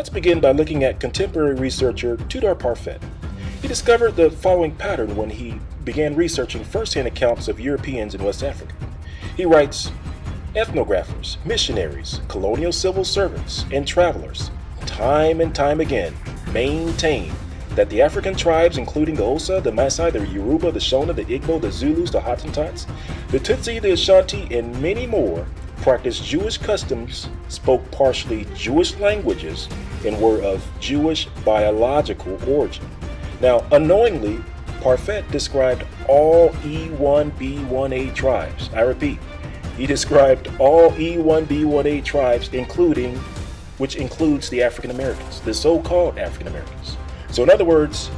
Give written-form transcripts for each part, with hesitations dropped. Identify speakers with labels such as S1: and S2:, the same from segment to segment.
S1: Let's begin by looking at contemporary researcher Tudor Parfait. He discovered the following pattern when he began researching first-hand accounts of Europeans in West Africa. He writes, ethnographers, missionaries, colonial civil servants, and travelers, time and time again, maintain that the African tribes, including the Osa, the Maasai, the Yoruba, the Shona, the Igbo, the Zulus, the Hottentots, the Tutsi, the Ashanti, and many more, practiced Jewish customs, spoke partially Jewish languages, and were of Jewish biological origin. Now, unknowingly, Parfait described all E1B1A tribes. I repeat, he described all E1B1A tribes, which includes the African Americans, the so-called African Americans. So in other words,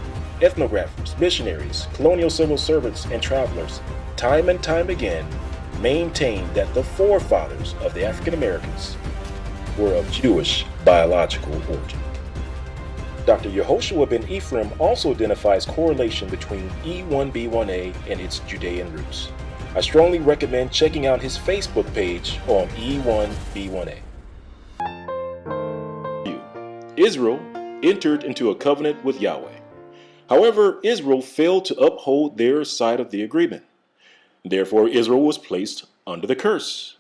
S1: ethnographers, missionaries, colonial civil servants, and travelers, time and time again, maintained that the forefathers of the African Americans were of Jewish biological origin. Dr. Yehoshua ben Ephraim also identifies correlation between E1B1A and its Judean roots. I strongly recommend checking out his Facebook page on E1B1A. Israel entered into a covenant with Yahweh. However, Israel failed to uphold their side of the agreement. Therefore, Israel was placed under the curse.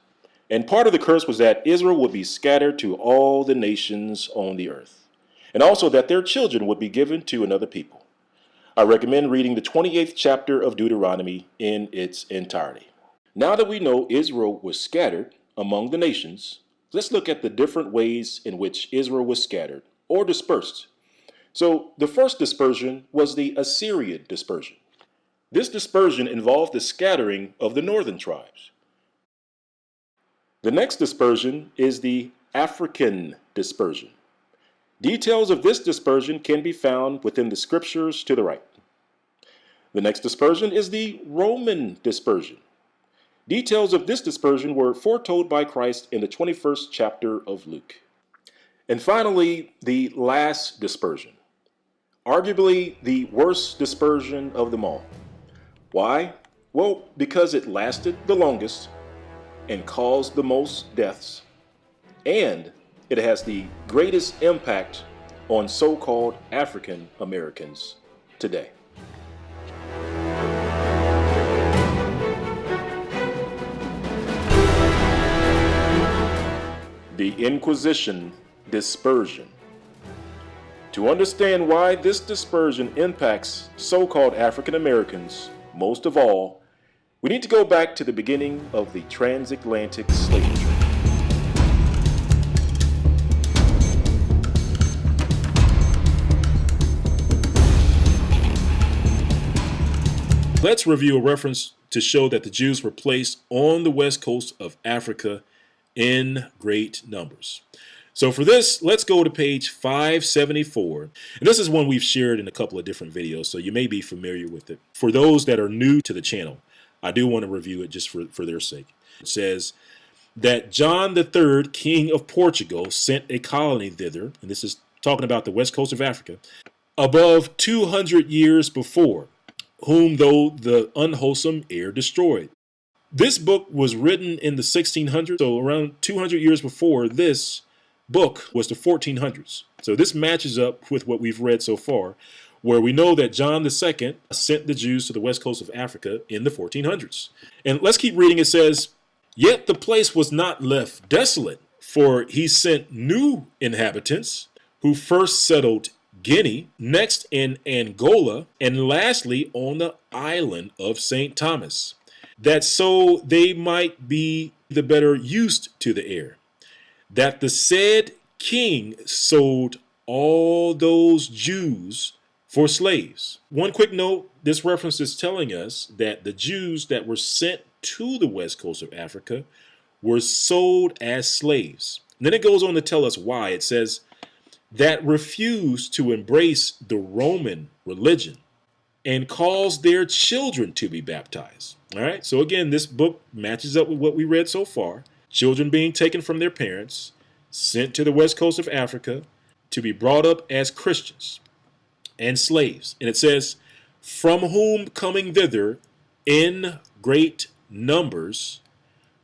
S1: And part of the curse was that Israel would be scattered to all the nations on the earth, and also that their children would be given to another people. I recommend reading the 28th chapter of Deuteronomy in its entirety. Now that we know Israel was scattered among the nations, let's look at the different ways in which Israel was scattered or dispersed. So the first dispersion was the Assyrian dispersion. This dispersion involved the scattering of the northern tribes. The next dispersion is the African dispersion. Details of this dispersion can be found within the scriptures to the right. The next dispersion is the Roman dispersion. Details of this dispersion were foretold by Christ in the 21st chapter of Luke. And finally, the last dispersion, arguably the worst dispersion of them all. Why? Well, because it lasted the longest and caused the most deaths, and it has the greatest impact on so-called African Americans today. The Inquisition dispersion. To understand why this dispersion impacts so-called African Americans, most of all, we need to go back to the beginning of the transatlantic slave trade. Let's review a reference to show that the Jews were placed on the west coast of Africa in great numbers. So for this, let's go to page 574. And this is one we've shared in a couple of different videos, so you may be familiar with it. For those that are new to the channel, I do want to review it just for their sake. It says that John III, King of Portugal, sent a colony thither, and this is talking about the west coast of Africa, above 200 years before, whom though the unwholesome air destroyed. This book was written in the 1600s, so around 200 years before this book was the 1400s. So this matches up with what we've read so far, where we know that John II sent the Jews to the west coast of Africa in the 1400s. And let's keep reading. It says, yet the place was not left desolate, for he sent new inhabitants who first settled Guinea, next in Angola, and lastly on the island of St. Thomas, that so they might be the better used to the air, that the said king sold all those Jews for slaves. One quick note, this reference is telling us that the Jews that were sent to the west coast of Africa were sold as slaves. And then it goes on to tell us why. It says that refused to embrace the Roman religion and caused their children to be baptized. All right, so again, this book matches up with what we read so far. Children being taken from their parents, sent to the west coast of Africa to be brought up as Christians and slaves. And it says, from whom coming thither in great numbers,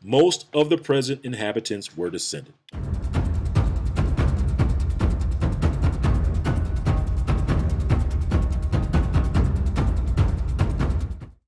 S1: most of the present inhabitants were descended.